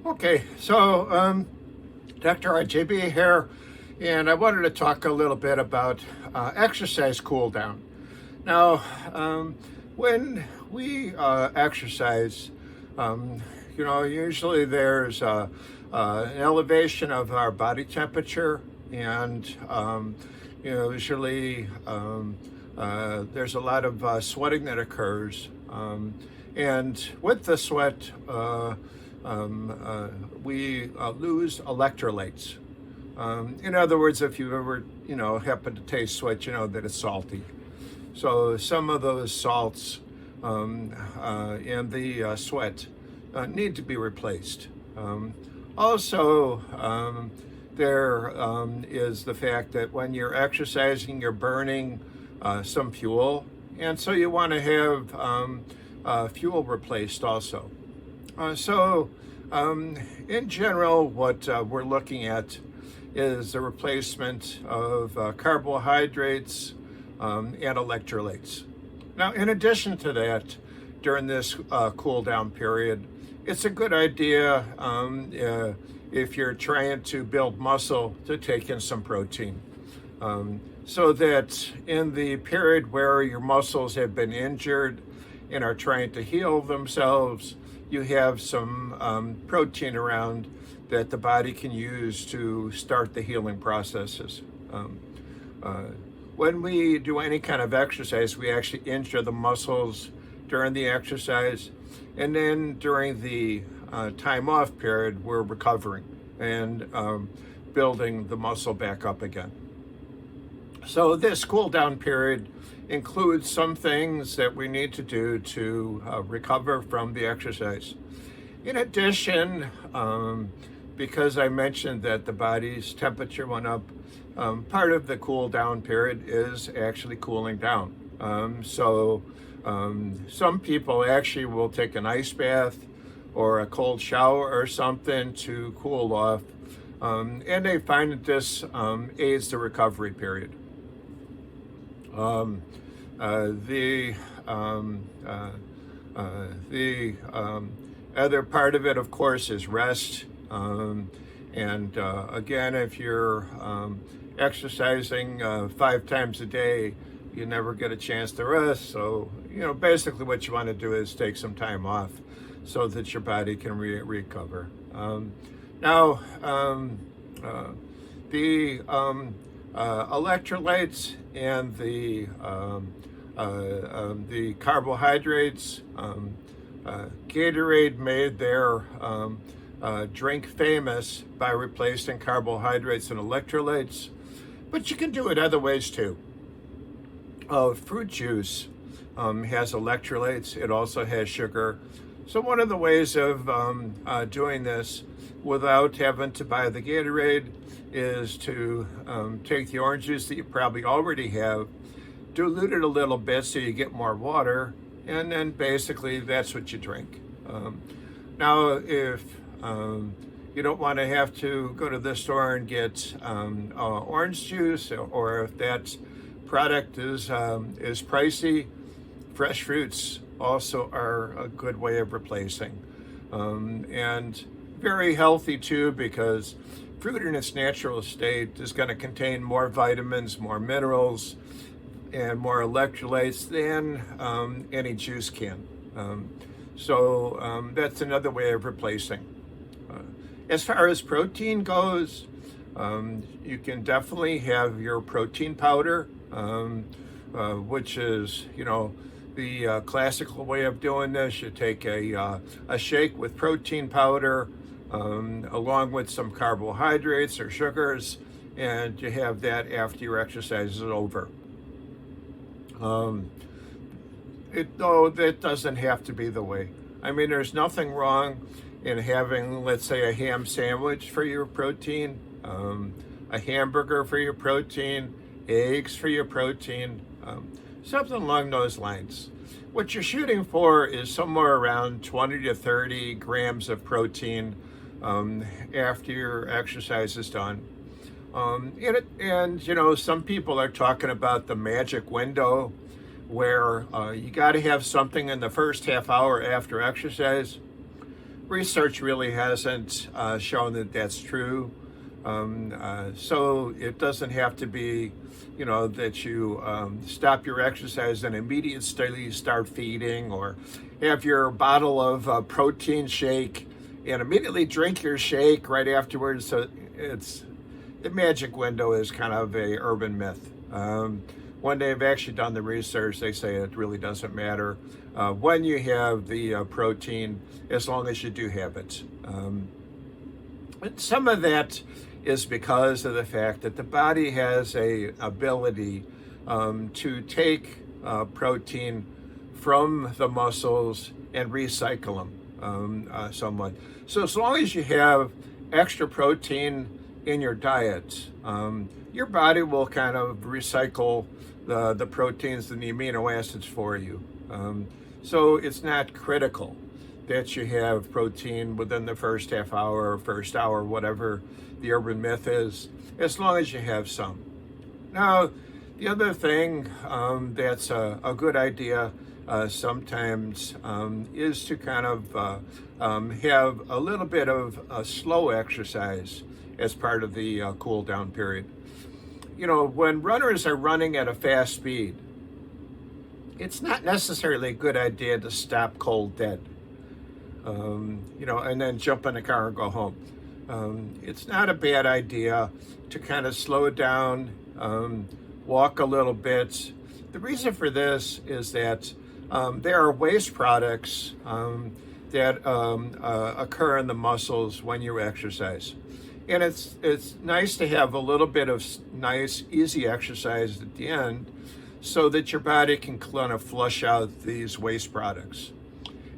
Okay, so Dr. RJB here, and I wanted to talk a little bit about exercise cool down. Now, when we exercise, usually there's an elevation of our body temperature, and usually there's a lot of sweating that occurs, and with the sweat, we lose electrolytes. In other words, if you ever, happen to taste sweat, you know that it's salty. So some of those salts in the sweat need to be replaced. Also, there is the fact that when you're exercising, you're burning some fuel, and so you want to have fuel replaced also. In general, what we're looking at is the replacement of carbohydrates and electrolytes. Now, in addition to that, during this cool down period, it's a good idea if you're trying to build muscle to take in some protein. So that in the period where your muscles have been injured and are trying to heal themselves, you have some protein around that the body can use to start the healing processes. When we do any kind of exercise, we actually injure the muscles during the exercise, and then during the time off period, we're recovering and building the muscle back up again. So this cool down period includes some things that we need to do to recover from the exercise. In addition, because I mentioned that the body's temperature went up, part of the cool down period is actually cooling down. Some people actually will take an ice bath or a cold shower or something to cool off, and they find that this aids the recovery period. The other part of it, of course, is rest. Again, if you're exercising 5 times a day, you never get a chance to rest. So, basically what you want to do is take some time off so that your body can recover. The electrolytes and the carbohydrates, Gatorade made their drink famous by replacing carbohydrates and electrolytes, but you can do it other ways too. Fruit juice has electrolytes. It also has sugar. So one of the ways of doing this without having to buy the Gatorade is to take the orange juice that you probably already have, dilute it a little bit so you get more water, and then basically that's what you drink. Now, if you don't want to have to go to the store and get orange juice, or if that product is pricey, fresh fruits also are a good way of replacing. And very healthy too, because fruit in its natural state is going to contain more vitamins, more minerals, and more electrolytes than any juice can. That's another way of replacing. As far as protein goes, you can definitely have your protein powder, which is, the classical way of doing this. You take a shake with protein powder, along with some carbohydrates or sugars, and you have that after your exercise is over. Though that doesn't have to be the way. I mean, there's nothing wrong in having, let's say, a ham sandwich for your protein, a hamburger for your protein, eggs for your protein, something along those lines. What you're shooting for is somewhere around 20 to 30 grams of protein after your exercise is done. Some people are talking about the magic window where you got to have something in the first half hour after exercise. research really hasn't shown that that's true. So it doesn't have to be, that you stop your exercise and immediately start feeding, or have your bottle of protein shake and immediately drink your shake right afterwards. So the magic window is kind of a urban myth. When they've actually done the research, they say it really doesn't matter when you have the protein, as long as you do have it. And some of that is because of the fact that the body has a ability to take protein from the muscles and recycle them somewhat. So as long as you have extra protein in your diet, your body will kind of recycle the proteins and the amino acids for you. So it's not critical that you have protein within the first half hour or first hour, whatever the urban myth is, as long as you have some. Now, the other thing that's a good idea sometimes is to kind of have a little bit of a slow exercise as part of the cool down period. When runners are running at a fast speed, it's not necessarily a good idea to stop cold dead, and then jump in the car and go home. It's not a bad idea to kind of slow down, walk a little bit. The reason for this is that there are waste products that occur in the muscles when you exercise. And it's nice to have a little bit of nice, easy exercise at the end so that your body can kind of flush out these waste products.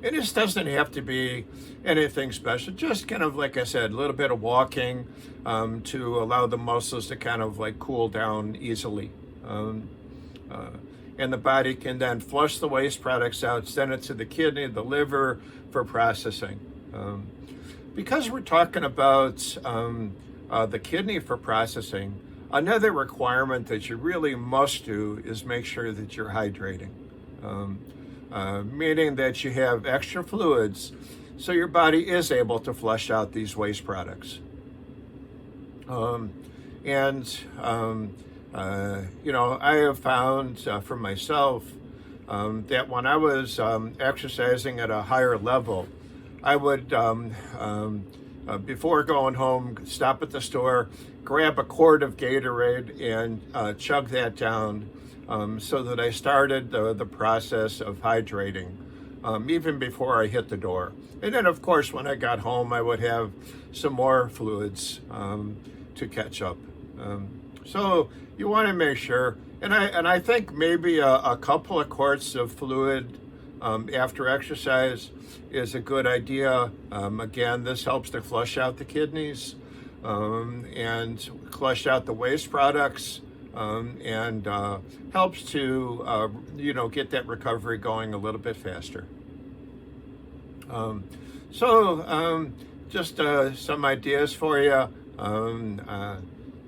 And this doesn't have to be anything special, just kind of, like I said, a little bit of walking to allow the muscles to kind of like cool down easily. And the body can then flush the waste products out, send it to the kidney, the liver for processing. Because we're talking about the kidney for processing, another requirement that you really must do is make sure that you're hydrating. Meaning that you have extra fluids so your body is able to flush out these waste products. I have found for myself that when I was exercising at a higher level, I would, before going home, stop at the store, grab a quart of Gatorade and chug that down so that I started the process of hydrating even before I hit the door. And then, of course, when I got home, I would have some more fluids to catch up. So you want to make sure, and I think maybe a couple of quarts of fluid after exercise is a good idea. Again, this helps to flush out the kidneys and flush out the waste products and helps to get that recovery going a little bit faster. Just some ideas for you.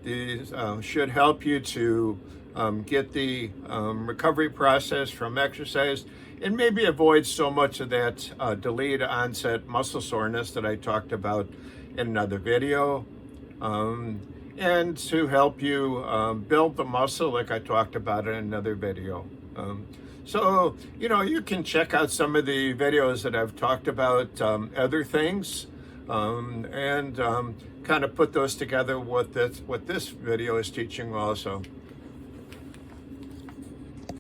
These should help you to get the recovery process from exercise and maybe avoid so much of that delayed onset muscle soreness that I talked about in another video. And to help you build the muscle like I talked about in another video. So you can check out some of the videos that I've talked about other things and kind of put those together what this video is teaching also.